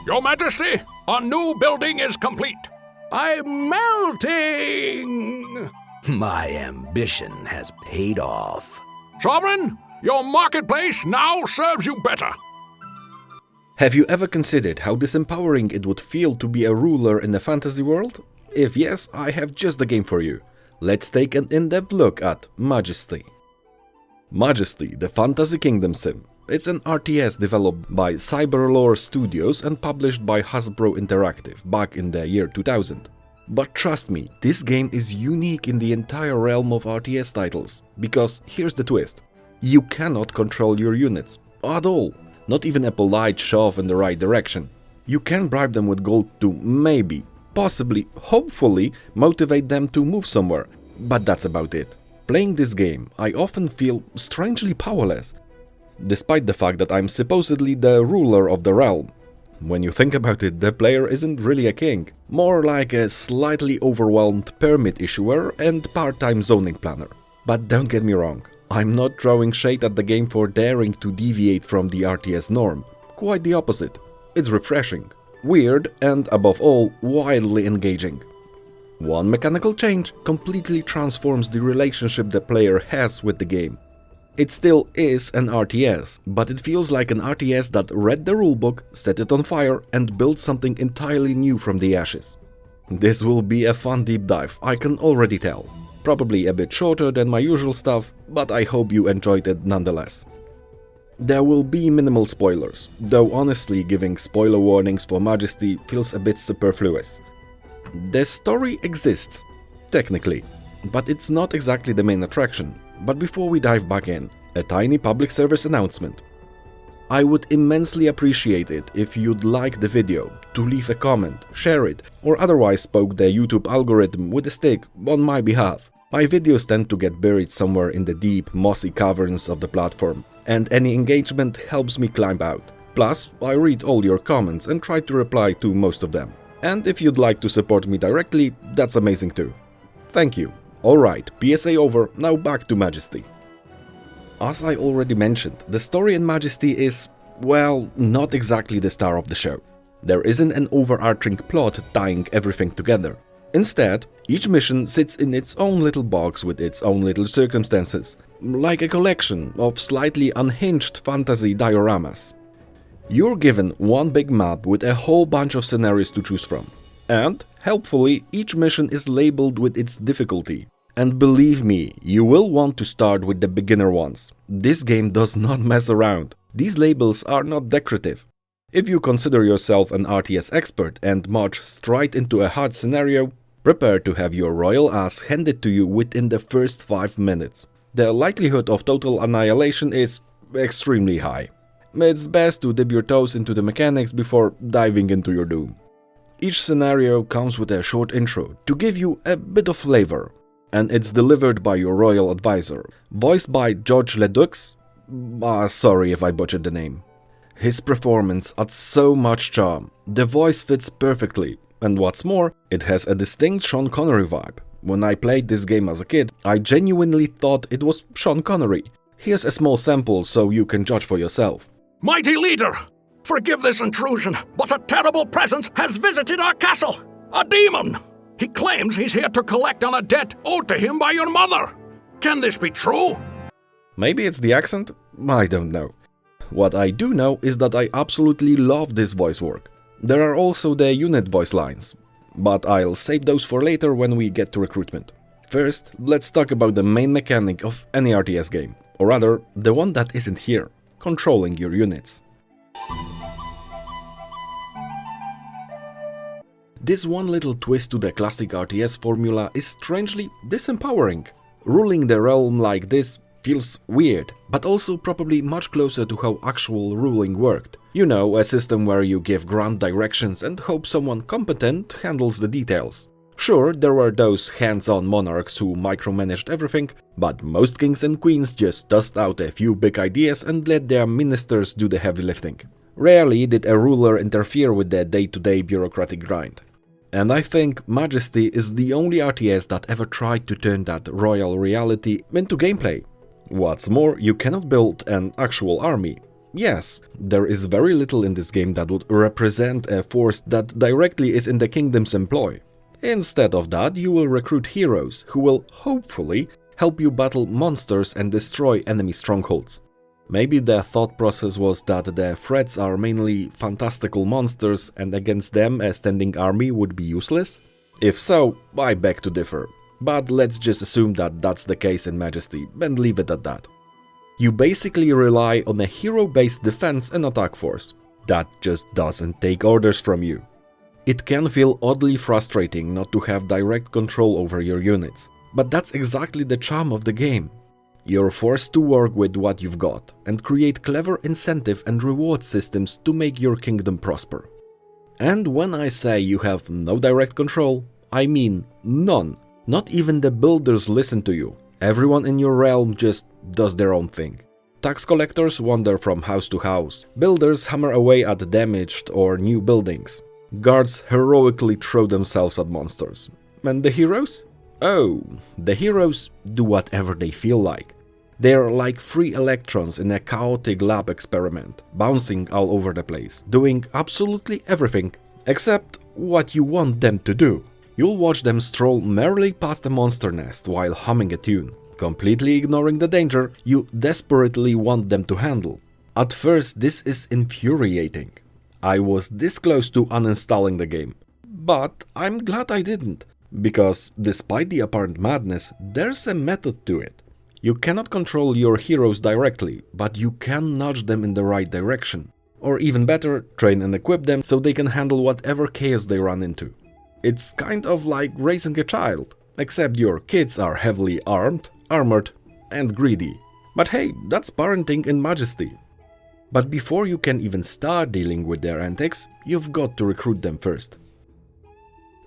Your Majesty, a new building is complete. I'm melting! My ambition has paid off. Sovereign, your marketplace now serves you better. Have you ever considered how disempowering it would feel to be a ruler in a fantasy world? If yes, I have just the game for you. Let's take an in-depth look at Majesty. Majesty, the Fantasy Kingdom Sim. It's an RTS developed by Cyberlore Studios and published by Hasbro Interactive back in the year 2000. But trust me, this game is unique in the entire realm of RTS titles, because here's the twist. You cannot control your units, at all, not even a polite shove in the right direction. You can bribe them with gold to maybe, possibly, hopefully motivate them to move somewhere, but that's about it. Playing this game, I often feel strangely powerless, despite the fact that I'm supposedly the ruler of the realm. When you think about it, the player isn't really a king, more like a slightly overwhelmed permit issuer and part-time zoning planner. But don't get me wrong, I'm not throwing shade at the game for daring to deviate from the RTS norm. Quite the opposite. It's refreshing, weird, and above all, wildly engaging. One mechanical change completely transforms the relationship the player has with the game. It still is an RTS, but it feels like an RTS that read the rulebook, set it on fire, and built something entirely new from the ashes. This will be a fun deep dive, I can already tell. Probably a bit shorter than my usual stuff, but I hope you enjoyed it nonetheless. There will be minimal spoilers, though honestly giving spoiler warnings for Majesty feels a bit superfluous. The story exists, technically, but it's not exactly the main attraction. But before we dive back in, a tiny public service announcement. I would immensely appreciate it if you'd like the video, to leave a comment, share it, or otherwise poke the YouTube algorithm with a stick on my behalf. My videos tend to get buried somewhere in the deep, mossy caverns of the platform, and any engagement helps me climb out. Plus, I read all your comments and try to reply to most of them. And if you'd like to support me directly, that's amazing too. Thank you. Alright, PSA over, now back to Majesty. As I already mentioned, the story in Majesty is, well, not exactly the star of the show. There isn't an overarching plot tying everything together. Instead, each mission sits in its own little box with its own little circumstances, like a collection of slightly unhinged fantasy dioramas. You're given one big map with a whole bunch of scenarios to choose from. And, helpfully, each mission is labeled with its difficulty. And believe me, you will want to start with the beginner ones. This game does not mess around. These labels are not decorative. If you consider yourself an RTS expert and march straight into a hard scenario, prepare to have your royal ass handed to you within the first 5 minutes. The likelihood of total annihilation is extremely high. It's best to dip your toes into the mechanics before diving into your doom. Each scenario comes with a short intro to give you a bit of flavor, and it's delivered by your royal advisor, voiced by George Ledoux. Sorry if I butchered the name. His performance adds so much charm, the voice fits perfectly, and what's more, it has a distinct Sean Connery vibe. When I played this game as a kid, I genuinely thought it was Sean Connery. Here's a small sample so you can judge for yourself. Mighty leader, forgive this intrusion, but a terrible presence has visited our castle. A demon! He claims he's here to collect on a debt owed to him by your mother. Can this be true? Maybe it's the accent? I don't know. What I do know is that I absolutely love this voice work. There are also the unit voice lines, but I'll save those for later when we get to recruitment. First, let's talk about the main mechanic of any RTS game, or rather, the one that isn't here, controlling your units. This one little twist to the classic RTS formula is strangely disempowering. Ruling the realm like this feels weird, but also probably much closer to how actual ruling worked. You know, a system where you give grand directions and hope someone competent handles the details. Sure, there were those hands-on monarchs who micromanaged everything, but most kings and queens just tossed out a few big ideas and let their ministers do the heavy lifting. Rarely did a ruler interfere with the day-to-day bureaucratic grind. And I think Majesty is the only RTS that ever tried to turn that royal reality into gameplay. What's more, you cannot build an actual army. Yes, there is very little in this game that would represent a force that directly is in the kingdom's employ. Instead of that, you will recruit heroes who will, hopefully, help you battle monsters and destroy enemy strongholds. Maybe the thought process was that the threats are mainly fantastical monsters and against them a standing army would be useless? If so, I beg to differ. But let's just assume that that's the case in Majesty and leave it at that. You basically rely on a hero-based defense and attack force that just doesn't take orders from you. It can feel oddly frustrating not to have direct control over your units, but that's exactly the charm of the game. You're forced to work with what you've got and create clever incentive and reward systems to make your kingdom prosper. And when I say you have no direct control, I mean none. Not even the builders listen to you. Everyone in your realm just does their own thing. Tax collectors wander from house to house. Builders hammer away at damaged or new buildings. Guards heroically throw themselves at monsters. And the heroes? Oh, the heroes do whatever they feel like. They're like free electrons in a chaotic lab experiment, bouncing all over the place, doing absolutely everything except what you want them to do. You'll watch them stroll merrily past a monster nest while humming a tune, completely ignoring the danger you desperately want them to handle. At first, this is infuriating. I was this close to uninstalling the game, but I'm glad I didn't, because despite the apparent madness, there's a method to it. You cannot control your heroes directly, but you can nudge them in the right direction. Or even better, train and equip them so they can handle whatever chaos they run into. It's kind of like raising a child, except your kids are heavily armed, armored, and greedy. But hey, that's parenting in Majesty. But before you can even start dealing with their antics, you've got to recruit them first.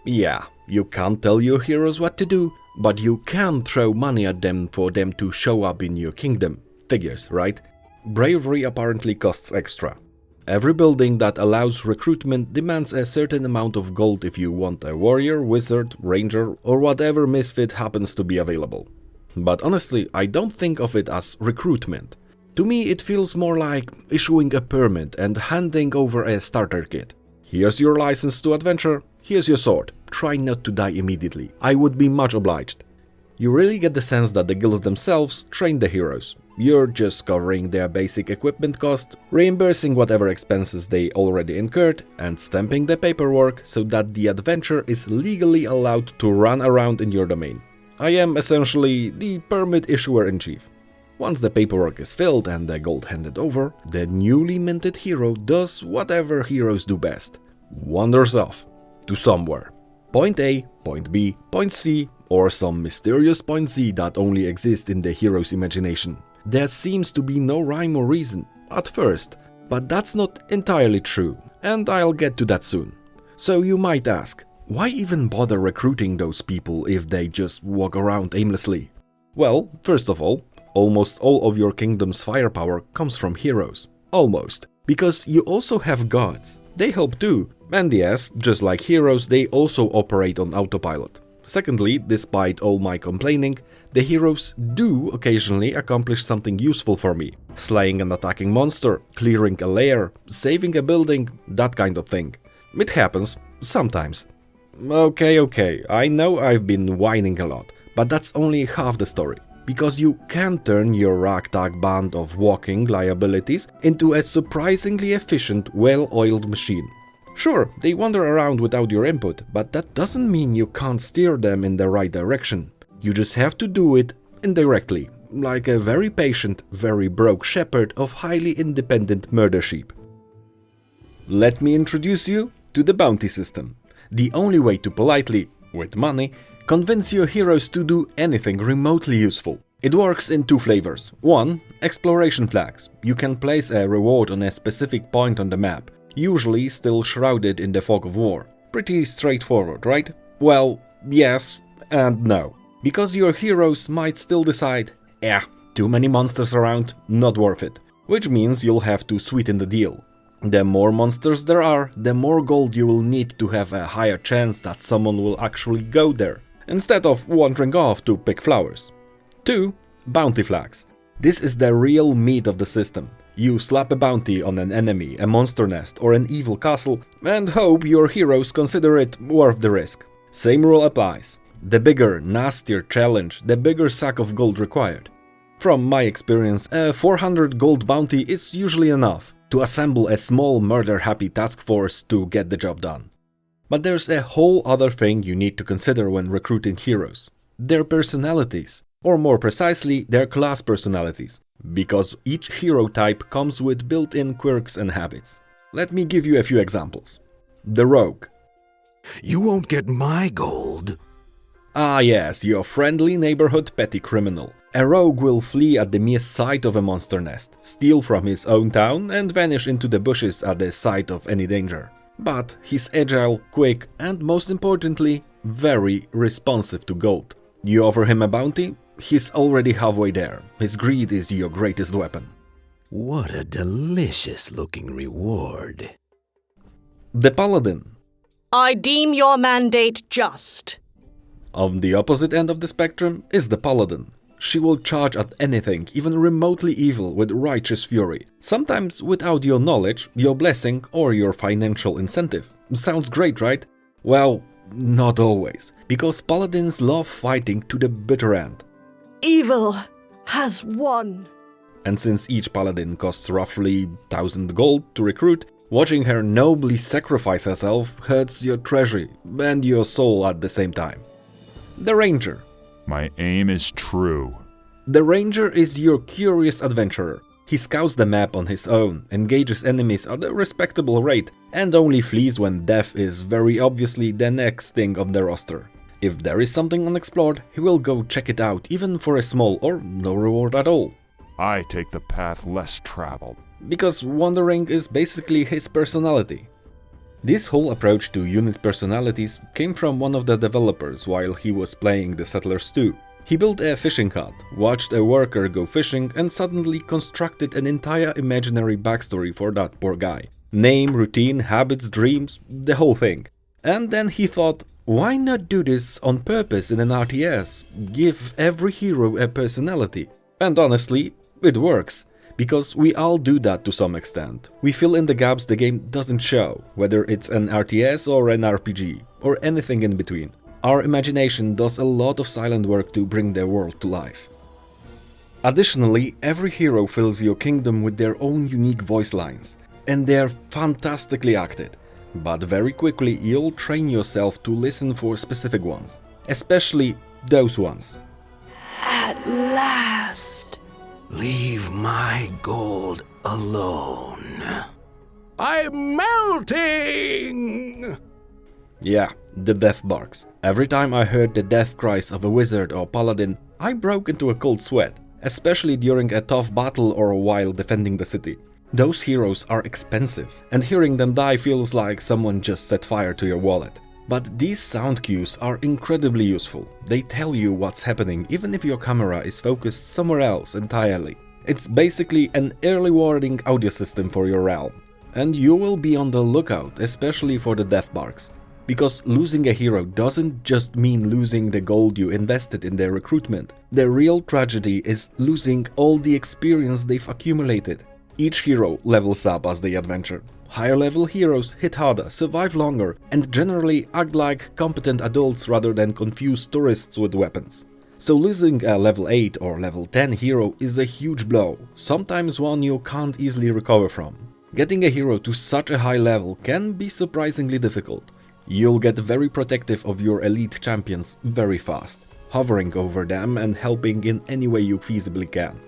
Yeah, you can't tell your heroes what to do, but you can throw money at them for them to show up in your kingdom. Figures, right? Bravery apparently costs extra. Every building that allows recruitment demands a certain amount of gold if you want a warrior, wizard, ranger, or whatever misfit happens to be available. But honestly, I don't think of it as recruitment. To me, it feels more like issuing a permit and handing over a starter kit. Here's your license to adventure, here's your sword. Try not to die immediately. I would be much obliged. You really get the sense that the guilds themselves train the heroes. You're just covering their basic equipment cost, reimbursing whatever expenses they already incurred, and stamping the paperwork so that the adventure is legally allowed to run around in your domain. I am essentially the permit issuer-in-chief. Once the paperwork is filled and the gold handed over, the newly minted hero does whatever heroes do best. Wanders off to somewhere. Point A, point B, point C, or some mysterious point Z that only exists in the hero's imagination. There seems to be no rhyme or reason, at first, but that's not entirely true, and I'll get to that soon. So you might ask, why even bother recruiting those people if they just walk around aimlessly? Well, first of all, almost all of your kingdom's firepower comes from heroes. Almost. Because you also have gods. They help too. And yes, just like heroes, they also operate on autopilot. Secondly, despite all my complaining, the heroes do occasionally accomplish something useful for me. Slaying an attacking monster, clearing a lair, saving a building, that kind of thing. It happens, sometimes. Okay, I know I've been whining a lot, but that's only half the story. Because you can turn your ragtag band of walking liabilities into a surprisingly efficient, well-oiled machine. Sure, they wander around without your input, but that doesn't mean you can't steer them in the right direction. You just have to do it indirectly, like a very patient, very broke shepherd of highly independent murder sheep. Let me introduce you to the bounty system. The only way to politely, with money, convince your heroes to do anything remotely useful. It works in two flavors. One, exploration flags. You can place a reward on a specific point on the map, usually still shrouded in the fog of war. Pretty straightforward, right? Well, yes and no. Because your heroes might still decide, too many monsters around, not worth it. Which means you'll have to sweeten the deal. The more monsters there are, the more gold you will need to have a higher chance that someone will actually go there, instead of wandering off to pick flowers. 2. Bounty flags. This is the real meat of the system. You slap a bounty on an enemy, a monster nest, or an evil castle, and hope your heroes consider it worth the risk. Same rule applies. The bigger, nastier challenge, the bigger sack of gold required. From my experience, a 400 gold bounty is usually enough to assemble a small murder-happy task force to get the job done. But there's a whole other thing you need to consider when recruiting heroes. Their personalities, or more precisely, their class personalities, because each hero type comes with built-in quirks and habits. Let me give you a few examples. The Rogue. You won't get my gold. Ah yes, your friendly neighborhood petty criminal. A rogue will flee at the mere sight of a monster nest, steal from his own town and vanish into the bushes at the sight of any danger. But he's agile, quick and most importantly, very responsive to gold. You offer him a bounty, he's already halfway there. His greed is your greatest weapon. What a delicious looking reward. The Paladin. I deem your mandate just. On the opposite end of the spectrum is the Paladin. She will charge at anything, even remotely evil, with righteous fury. Sometimes without your knowledge, your blessing, or your financial incentive. Sounds great, right? Well, not always, because Paladins love fighting to the bitter end. Evil has won. And since each Paladin costs roughly 1000 gold to recruit, watching her nobly sacrifice herself hurts your treasury and your soul at the same time. The Ranger. My aim is true. The Ranger is your curious adventurer. He scouts the map on his own, engages enemies at a respectable rate, and only flees when death is very obviously the next thing on the roster. If there is something unexplored, he will go check it out even for a small or no reward at all. I take the path less traveled. Because wandering is basically his personality. This whole approach to unit personalities came from one of the developers while he was playing the Settlers 2. He built a fishing hut, watched a worker go fishing and suddenly constructed an entire imaginary backstory for that poor guy. Name, routine, habits, dreams, the whole thing. And then he thought, why not do this on purpose in an RTS? Give every hero a personality. And honestly, it works. Because we all do that to some extent. We fill in the gaps the game doesn't show, whether it's an RTS or an RPG, or anything in between. Our imagination does a lot of silent work to bring their world to life. Additionally, every hero fills your kingdom with their own unique voice lines, and they're fantastically acted. But very quickly you'll train yourself to listen for specific ones, especially those ones. At last. Leave my gold alone. I'm melting! Yeah, the death barks. Every time I heard the death cries of a wizard or paladin, I broke into a cold sweat, especially during a tough battle or while defending the city. Those heroes are expensive, and hearing them die feels like someone just set fire to your wallet. But these sound cues are incredibly useful. They tell you what's happening even if your camera is focused somewhere else entirely. It's basically an early warning audio system for your realm. And you will be on the lookout, especially for the death barks. Because losing a hero doesn't just mean losing the gold you invested in their recruitment. The real tragedy is losing all the experience they've accumulated. Each hero levels up as they adventure. Higher level heroes hit harder, survive longer, and generally act like competent adults rather than confused tourists with weapons. So losing a level 8 or level 10 hero is a huge blow, sometimes one you can't easily recover from. Getting a hero to such a high level can be surprisingly difficult. You'll get very protective of your elite champions very fast, hovering over them and helping in any way you feasibly can.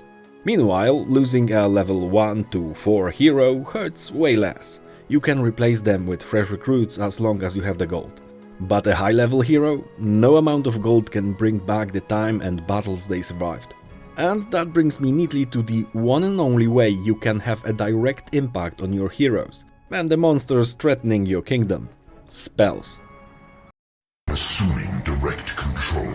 Meanwhile, losing a level 1 to 4 hero hurts way less. You can replace them with fresh recruits as long as you have the gold. But a high level hero, no amount of gold can bring back the time and battles they survived. And that brings me neatly to the one and only way you can have a direct impact on your heroes and the monsters threatening your kingdom: spells. Assuming direct control.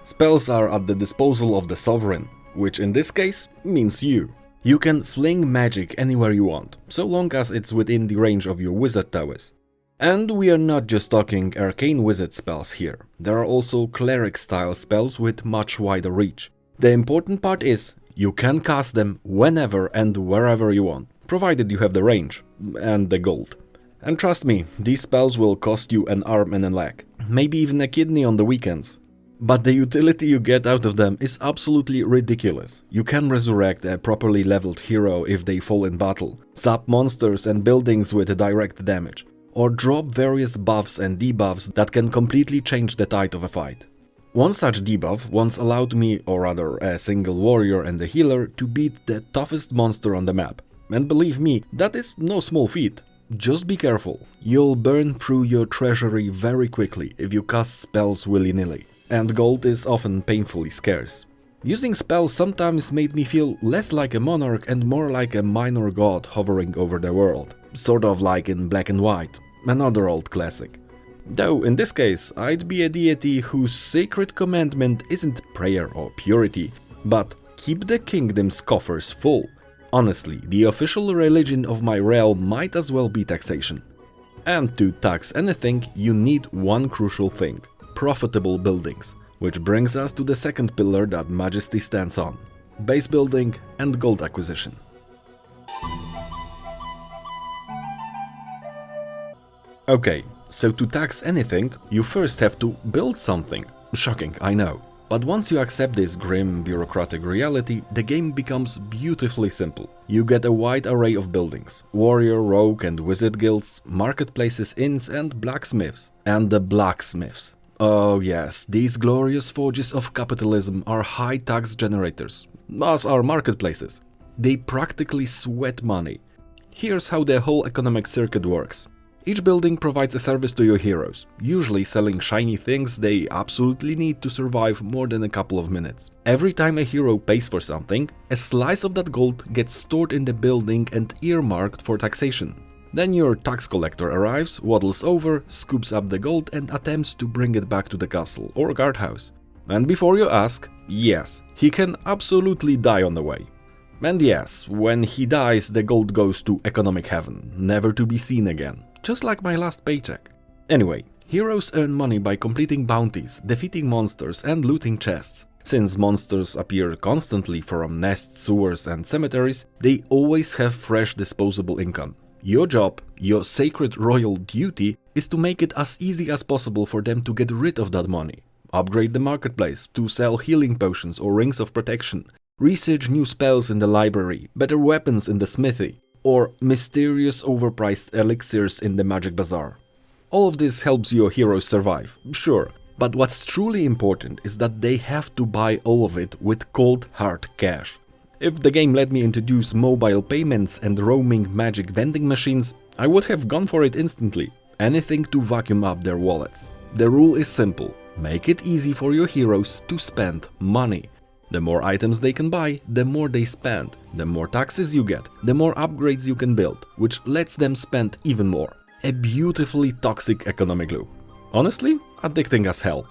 Spells are at the disposal of the sovereign, which in this case means you. You can fling magic anywhere you want, so long as it's within the range of your wizard towers. And we are not just talking arcane wizard spells here, there are also cleric style spells with much wider reach. The important part is, You can cast them whenever and wherever you want, provided you have the range and the gold. And trust me, these spells will cost you an arm and a leg, maybe even a kidney on the weekends. But the utility you get out of them is absolutely ridiculous. You can resurrect a properly leveled hero if they fall in battle, zap monsters and buildings with direct damage, or drop various buffs and debuffs that can completely change the tide of a fight. One such debuff once allowed me, or rather a single warrior and a healer, to beat the toughest monster on the map. And believe me, that is no small feat. Just be careful, you'll burn through your treasury very quickly if you cast spells willy-nilly, and gold is often painfully scarce. Using spells sometimes made me feel less like a monarch and more like a minor god hovering over the world, sort of like in Black and White, another old classic. Though in this case, I'd be a deity whose sacred commandment isn't prayer or purity, but keep the kingdom's coffers full. Honestly, the official religion of my realm might as well be taxation. And to tax anything, you need one crucial thing: profitable buildings, which brings us to the second pillar that Majesty stands on: base building and gold acquisition. Okay, so to tax anything, you first have to build something. Shocking, I know. But once you accept this grim, bureaucratic reality, the game becomes beautifully simple. You get a wide array of buildings: warrior, rogue and wizard guilds, marketplaces, inns and blacksmiths. And the blacksmiths. Oh yes, these glorious forges of capitalism are high tax generators, as are marketplaces. They practically sweat money. Here's how the whole economic circuit works. Each building provides a service to your heroes, usually selling shiny things they absolutely need to survive more than a couple of minutes. Every time a hero pays for something, a slice of that gold gets stored in the building and earmarked for taxation. Then your tax collector arrives, waddles over, scoops up the gold and attempts to bring it back to the castle or guardhouse. And before you ask, yes, he can absolutely die on the way. And yes, when he dies, the gold goes to economic heaven, never to be seen again. Just like my last paycheck. Anyway, heroes earn money by completing bounties, defeating monsters and looting chests. Since monsters appear constantly from nests, sewers and cemeteries, they always have fresh disposable income. Your job, your sacred royal duty, is to make it as easy as possible for them to get rid of that money. Upgrade the marketplace to sell healing potions or rings of protection, research new spells in the library, better weapons in the smithy, or mysterious overpriced elixirs in the magic bazaar. All of this helps your heroes survive, sure, but what's truly important is that they have to buy all of it with cold hard cash. If the game let me introduce mobile payments and roaming magic vending machines, I would have gone for it instantly. Anything to vacuum up their wallets. The rule is simple: make it easy for your heroes to spend money. The more items they can buy, the more they spend. The more taxes you get, the more upgrades you can build, which lets them spend even more. A beautifully toxic economic loop. Honestly, addicting as hell.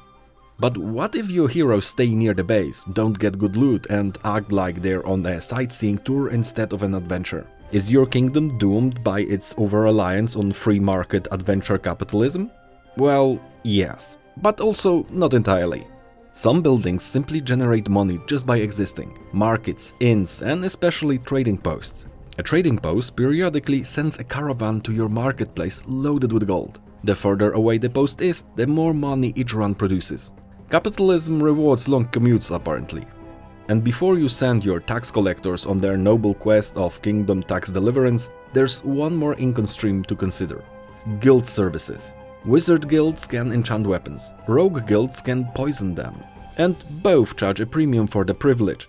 But what if your heroes stay near the base, don't get good loot and act like they're on a sightseeing tour instead of an adventure? Is your kingdom doomed by its over-reliance on free market adventure capitalism? Well, yes, but also not entirely. Some buildings simply generate money just by existing. Markets, inns, and especially trading posts. A trading post periodically sends a caravan to your marketplace loaded with gold. The further away the post is, the more money each run produces. Capitalism rewards long commutes apparently. And before you send your tax collectors on their noble quest of kingdom tax deliverance, there's one more income stream to consider: guild services. Wizard guilds can enchant weapons, rogue guilds can poison them, and both charge a premium for the privilege.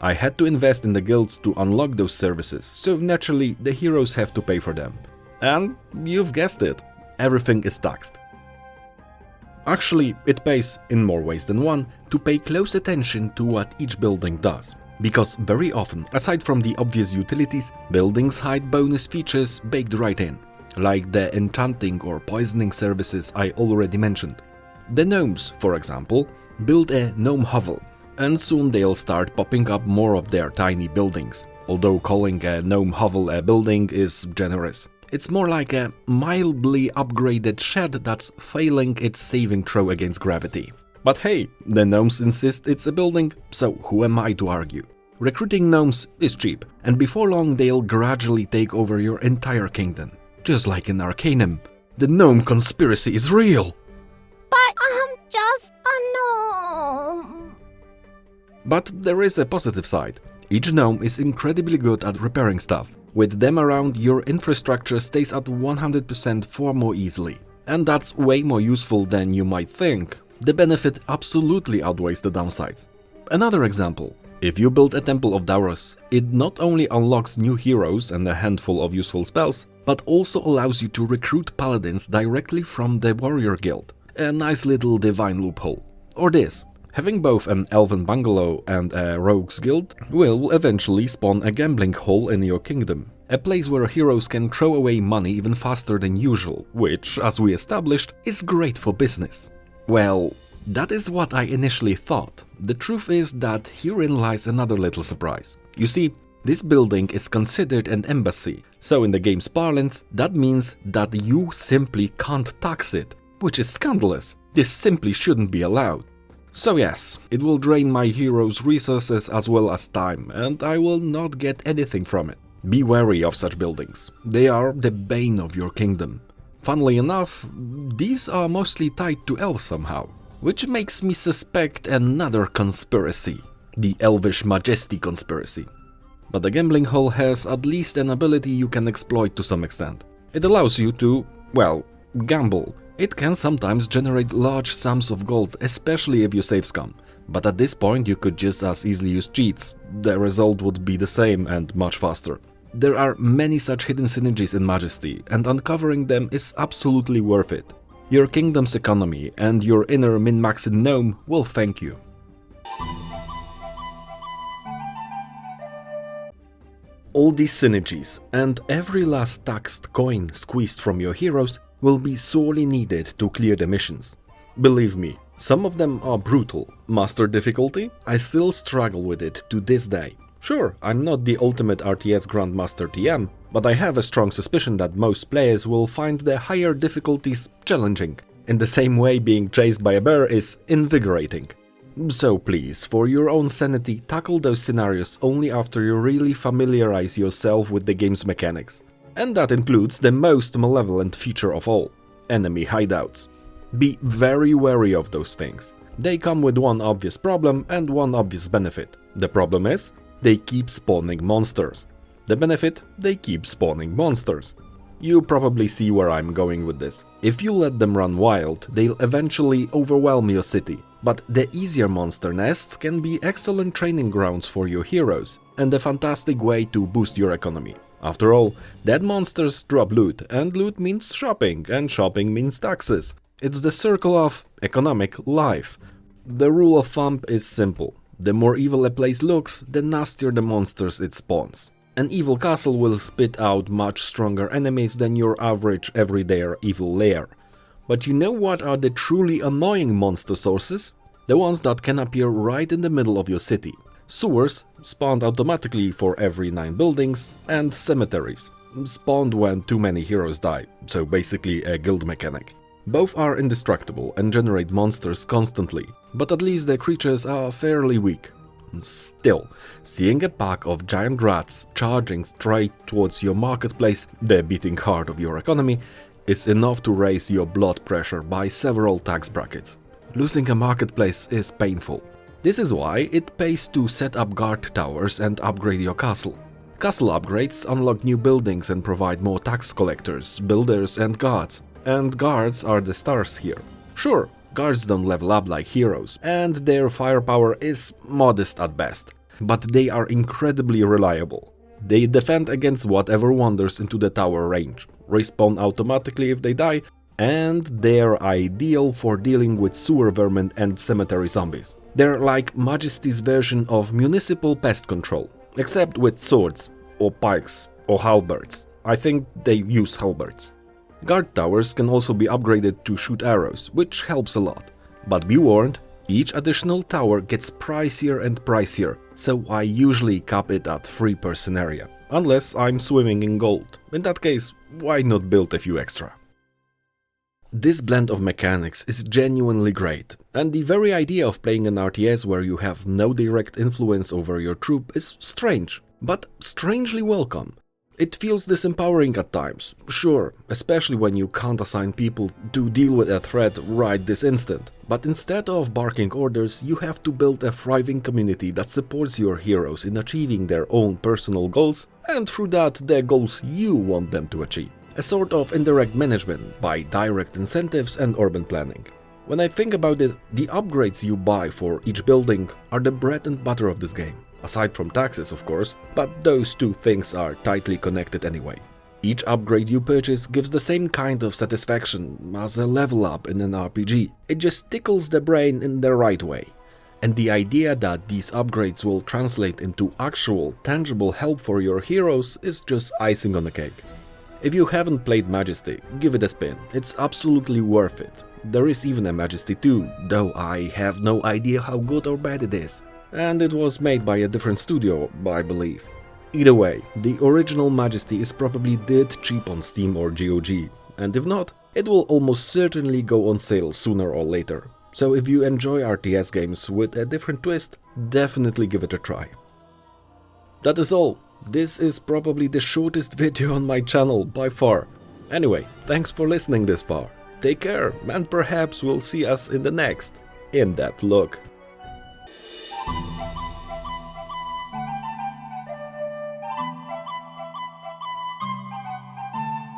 I had to invest in the guilds to unlock those services, so naturally the heroes have to pay for them. And you've guessed it, everything is taxed. Actually, it pays, in more ways than one, to pay close attention to what each building does. Because very often, aside from the obvious utilities, buildings hide bonus features baked right in, like the enchanting or poisoning services I already mentioned. The gnomes, for example, build a gnome hovel, and soon they'll start popping up more of their tiny buildings. Although calling a gnome hovel a building is generous. It's more like a mildly upgraded shed that's failing its saving throw against gravity. But hey, the gnomes insist it's a building, so who am I to argue? Recruiting gnomes is cheap, and before long they'll gradually take over your entire kingdom. Just like in Arcanum, the gnome conspiracy is real! But I'm just a gnome. But there is a positive side. Each gnome is incredibly good at repairing stuff. With them around, your infrastructure stays at 100% far more easily. And that's way more useful than you might think. The benefit absolutely outweighs the downsides. Another example. If you build a Temple of Dauros, it not only unlocks new heroes and a handful of useful spells, but also allows you to recruit paladins directly from the warrior guild. A nice little divine loophole. Or this. Having both an elven bungalow and a rogues guild will eventually spawn a gambling hall in your kingdom. A place where heroes can throw away money even faster than usual, which, as we established, is great for business. Well, that is what I initially thought. The truth is that herein lies another little surprise. You see, this building is considered an embassy, so in the game's parlance, that means that you simply can't tax it, which is scandalous. This simply shouldn't be allowed. So yes, it will drain my heroes' resources as well as time, and I will not get anything from it. Be wary of such buildings. They are the bane of your kingdom. Funnily enough, these are mostly tied to elves somehow, which makes me suspect another conspiracy. The elvish Majesty conspiracy. But the gambling hall has at least an ability you can exploit to some extent. It allows you to, well, gamble. It can sometimes generate large sums of gold, especially if you save scum. But at this point you could just as easily use cheats. The result would be the same and much faster. There are many such hidden synergies in Majesty, and uncovering them is absolutely worth it. Your kingdom's economy and your inner min-maxed gnome will thank you. All these synergies and every last taxed coin squeezed from your heroes will be sorely needed to clear the missions. Believe me, some of them are brutal. Master difficulty? I still struggle with it to this day. Sure, I'm not the ultimate RTS Grandmaster TM, but I have a strong suspicion that most players will find the higher difficulties challenging. In the same way being chased by a bear is invigorating. So please, for your own sanity, tackle those scenarios only after you really familiarize yourself with the game's mechanics. And that includes the most malevolent feature of all, enemy hideouts. Be very wary of those things. They come with one obvious problem and one obvious benefit. The problem is, they keep spawning monsters. The benefit, they keep spawning monsters. You probably see where I'm going with this. If you let them run wild, they'll eventually overwhelm your city. But the easier monster nests can be excellent training grounds for your heroes, and a fantastic way to boost your economy. After all, dead monsters drop loot, and loot means shopping, and shopping means taxes. It's the circle of economic life. The rule of thumb is simple. The more evil a place looks, the nastier the monsters it spawns. An evil castle will spit out much stronger enemies than your average everyday evil lair. But you know what are the truly annoying monster sources? The ones that can appear right in the middle of your city. Sewers, spawned automatically for every 9 buildings, and cemeteries, spawned when too many heroes die, so basically a guild mechanic. Both are indestructible and generate monsters constantly, but at least the creatures are fairly weak. Still, seeing a pack of giant rats charging straight towards your marketplace, the beating heart of your economy, is enough to raise your blood pressure by several tax brackets. Losing a marketplace is painful. This is why it pays to set up guard towers and upgrade your castle. Castle upgrades unlock new buildings and provide more tax collectors, builders and guards. And guards are the stars here. Sure, guards don't level up like heroes, and their firepower is modest at best, but they are incredibly reliable. They defend against whatever wanders into the tower range, respawn automatically if they die, and they're ideal for dealing with sewer vermin and cemetery zombies. They're like Majesty's version of municipal pest control, except with swords, or pikes, or halberds. I think they use halberds. Guard towers can also be upgraded to shoot arrows, which helps a lot. But be warned, each additional tower gets pricier and pricier, so I usually cap it at 3 per scenario. Unless I'm swimming in gold. In that case, why not build a few extra? This blend of mechanics is genuinely great, and the very idea of playing an RTS where you have no direct influence over your troop is strange, but strangely welcome. It feels disempowering at times, sure, especially when you can't assign people to deal with a threat right this instant, but instead of barking orders, you have to build a thriving community that supports your heroes in achieving their own personal goals, and through that, the goals you want them to achieve. A sort of indirect management by direct incentives and urban planning. When I think about it, the upgrades you buy for each building are the bread and butter of this game. Aside from taxes, of course, but those two things are tightly connected anyway. Each upgrade you purchase gives the same kind of satisfaction as a level up in an RPG. It just tickles the brain in the right way. And the idea that these upgrades will translate into actual, tangible help for your heroes is just icing on the cake. If you haven't played Majesty, give it a spin, it's absolutely worth it. There is even a Majesty 2, though I have no idea how good or bad it is. And it was made by a different studio, I believe. Either way, the original Majesty is probably dirt cheap on Steam or GOG, and if not, it will almost certainly go on sale sooner or later. So if you enjoy RTS games with a different twist, definitely give it a try. That is all. This is probably the shortest video on my channel by far. Anyway, thanks for listening this far. Take care, and perhaps we'll see us in the next in-depth look.